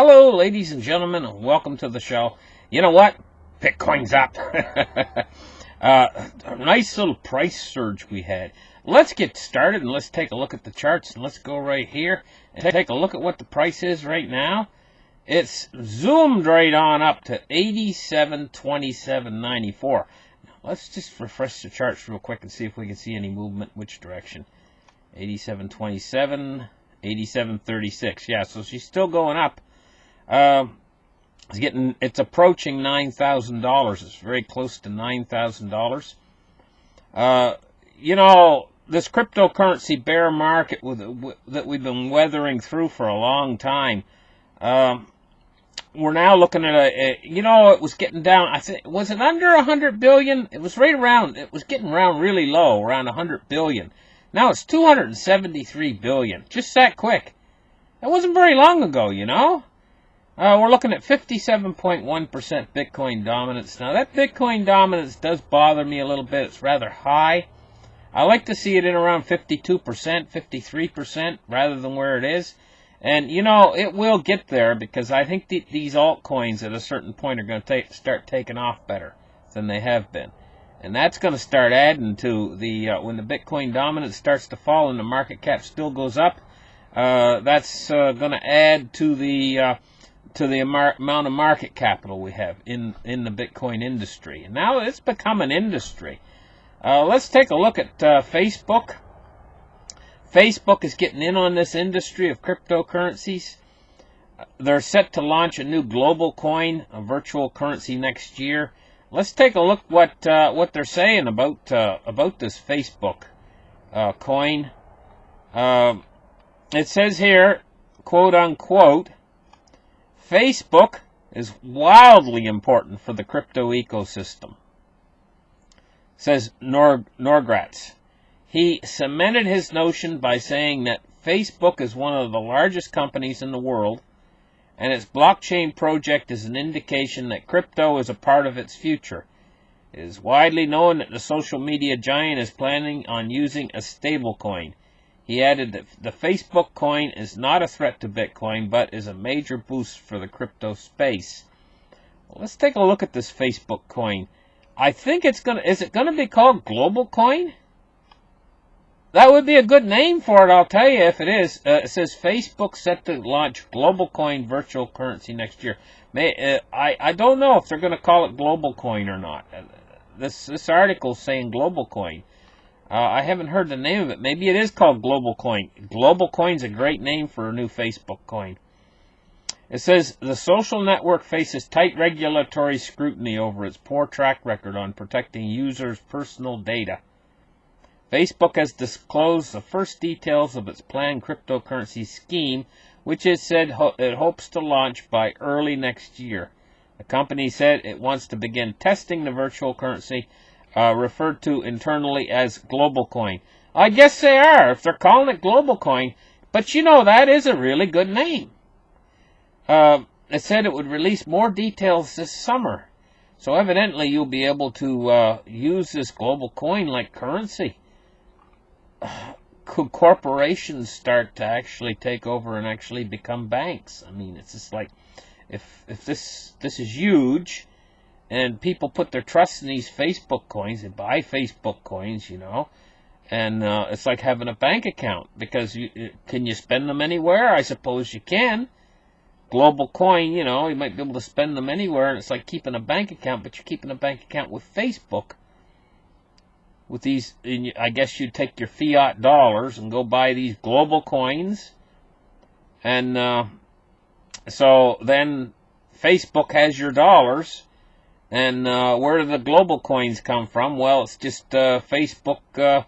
Hello, ladies and gentlemen, and welcome to the show. You know what? Bitcoin's up. A nice little price surge we had. Let's get started and let's take a look at the charts. And let's go right here and take a look at what the price is right now. It's zoomed right on up to 87.27.94. Let's just refresh the charts real quick and see if we can see any movement which direction. 87.27, 87.36. Yeah, so she's still going up. It's approaching $9,000. It's very close to $9,000. This cryptocurrency bear market that we've been weathering through for a long time. We're now looking at it was getting down. I think, was it under 100 billion? It was right around, it was getting around really low, around 100 billion. Now it's 273 billion. Just that quick. That wasn't very long ago, We're looking at 57.1% Bitcoin dominance. Now, that Bitcoin dominance does bother me a little bit. It's rather high. I like to see it in around 52%, 53%, rather than where it is. And, it will get there because I think these altcoins at a certain point are going to start taking off better than they have been. And that's going to start adding to when the Bitcoin dominance starts to fall and the market cap still goes up, that's going to add to the amount of market capital we have in the Bitcoin industry. And now it's become an industry. Let's take a look at Facebook. Facebook is getting in on this industry of cryptocurrencies. They're set to launch a new global coin, a virtual currency next year. Let's take a look what they're saying about this Facebook coin. It says here, quote unquote, Facebook is wildly important for the crypto ecosystem, says Norgratz. He cemented his notion by saying that Facebook is one of the largest companies in the world, and its blockchain project is an indication that crypto is a part of its future. It is widely known that the social media giant is planning on using a stablecoin. He added that the Facebook coin is not a threat to Bitcoin, but is a major boost for the crypto space. Well, let's take a look at this Facebook coin. I think is it going to be called Global Coin? That would be a good name for it, I'll tell you if it is. It says Facebook set to launch Global Coin virtual currency next year. I don't know if they're going to call it Global Coin or not. This article is saying Global Coin. I haven't heard the name of it. Maybe it is called Global Coin. Global Coin's a great name for a new Facebook coin. It says the social network faces tight regulatory scrutiny over its poor track record on protecting users' personal data. Facebook has disclosed the first details of its planned cryptocurrency scheme, which it said it hopes to launch by early next year. The company said it wants to begin testing the virtual currency, referred to internally as Global Coin. I guess they are, if they're calling it Global Coin, but that is a really good name. It said it would release more details this summer. So evidently you'll be able to use this Global Coin like currency. Could corporations start to actually take over and actually become banks? I mean, it's just like, if this is huge, and people put their trust in these Facebook coins, they buy Facebook coins, and it's like having a bank account, because can you spend them anywhere? I suppose you can. Global Coin, you might be able to spend them anywhere, and it's like keeping a bank account, but you're keeping a bank account with Facebook. With these, I guess you'd take your fiat dollars and go buy these global coins. And so then Facebook has your dollars. And where do the global coins come from? Well, it's just Facebook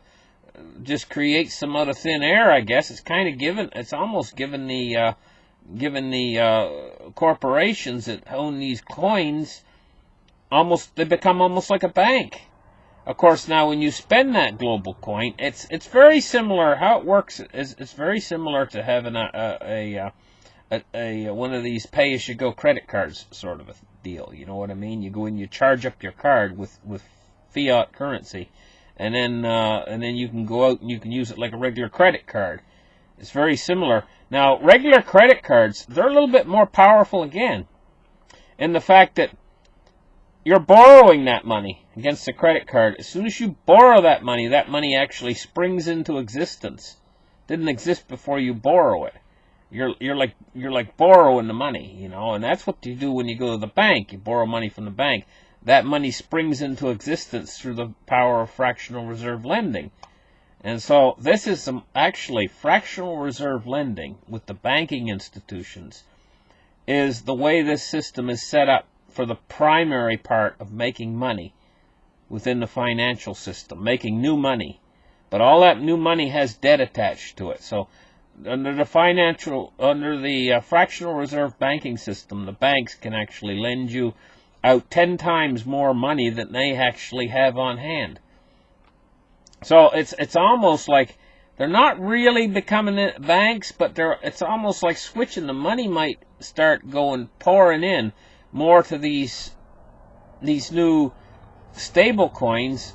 just creates some out of thin air, I guess. It's almost given the corporations that own these coins, they become almost like a bank. Of course, now when you spend that global coin, it's very similar. How it works is it's very similar to having a one of these pay-as-you-go credit cards sort of a deal. You know what I mean? You go in, you charge up your card with fiat currency, and then you can go out and you can use it like a regular credit card. It's very similar. Now, regular credit cards, they're a little bit more powerful again, in the fact that you're borrowing that money against a credit card. As soon as you borrow that money actually springs into existence. Didn't exist before you borrow it. You're like borrowing the money, you know, and that's what you do when you go to the bank. You borrow money from the bank. That money springs into existence through the power of fractional reserve lending. And so this is actually fractional reserve lending with the banking institutions is the way this system is set up for the primary part of making money within the financial system, making new money. But all that new money has debt attached to it. So under the fractional reserve banking system, the banks can actually lend you out 10 times more money than they actually have on hand. So it's almost like they're not really becoming banks, but it's almost like switching. The money might start pouring in more to these new stable coins,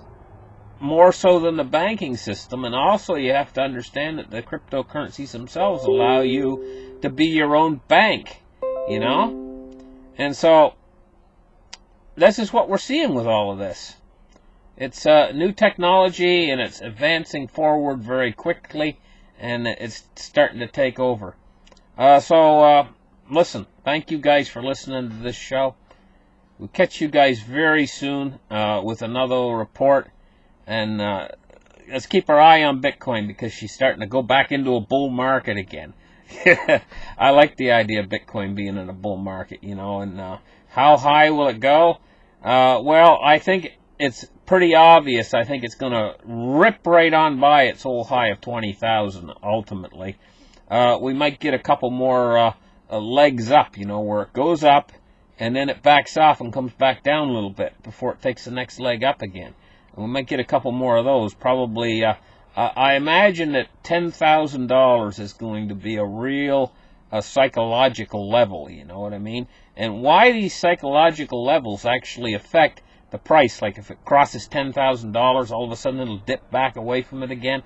more so than the banking system. And also you have to understand that the cryptocurrencies themselves allow you to be your own bank, you know? And so this is what we're seeing with all of this. It's new technology, and it's advancing forward very quickly, and it's starting to take over. Listen, thank you guys for listening to this show. We'll catch you guys very soon with another report. And let's keep our eye on Bitcoin, because she's starting to go back into a bull market again. I like the idea of Bitcoin being in a bull market, you know. And how high will it go? Well, I think it's pretty obvious. I think it's going to rip right on by its old high of 20,000 ultimately. We might get a couple more legs up, you know, where it goes up and then it backs off and comes back down a little bit before it takes the next leg up again. And we might get a couple more of those. Probably, I imagine that $10,000 is going to be a real psychological level, you know what I mean? And why these psychological levels actually affect the price, like if it crosses $10,000, all of a sudden it'll dip back away from it again.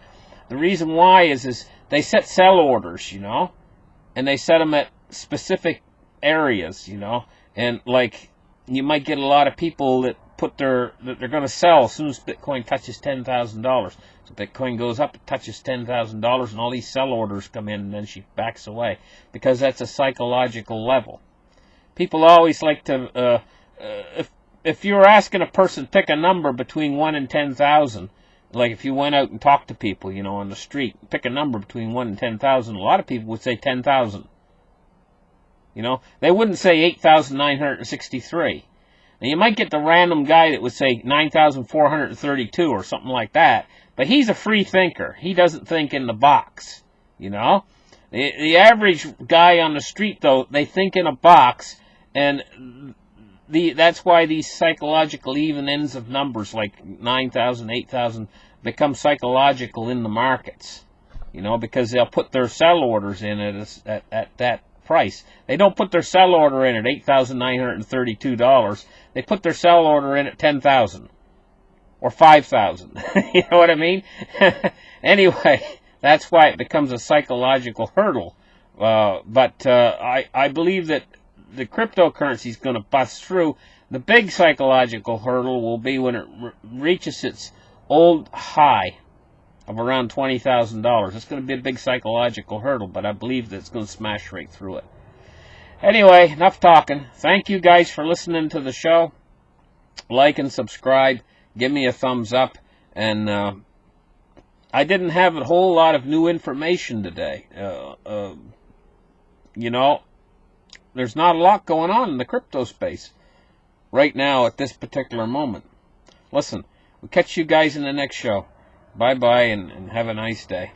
The reason why is they set sell orders, you know, and they set them at specific areas, you know, and like you might get a lot of people that that they're going to sell as soon as Bitcoin touches $10,000. So Bitcoin goes up, it touches $10,000, and all these sell orders come in, and then she backs away because that's a psychological level. People always like to, if you were asking a person pick a number between 1 and 10,000, like if you went out and talked to people, you know, on the street, pick a number between 1 and 10,000, a lot of people would say 10,000. You know, they wouldn't say 8,963. Now, you might get the random guy that would say 9,432 or something like that, but he's a free thinker. He doesn't think in the box, you know. The average guy on the street, though, they think in a box, and that's why these psychological even ends of numbers like 9,000, 8,000 become psychological in the markets, you know, because they'll put their sell orders in at that price. They don't put their sell order in at $8,932. They put their sell order in at 10,000 or 5,000. You know what I mean? Anyway, that's why it becomes a psychological hurdle. But I believe that the cryptocurrency is going to bust through. The big psychological hurdle will be when it reaches its old high of around $20,000. It's going to be a big psychological hurdle, but I believe that it's going to smash right through it. Anyway, enough talking. Thank you guys for listening to the show. Like and subscribe. Give me a thumbs up. And I didn't have a whole lot of new information today. You know, there's not a lot going on in the crypto space right now at this particular moment. Listen, we'll catch you guys in the next show. Bye-bye, and have a nice day.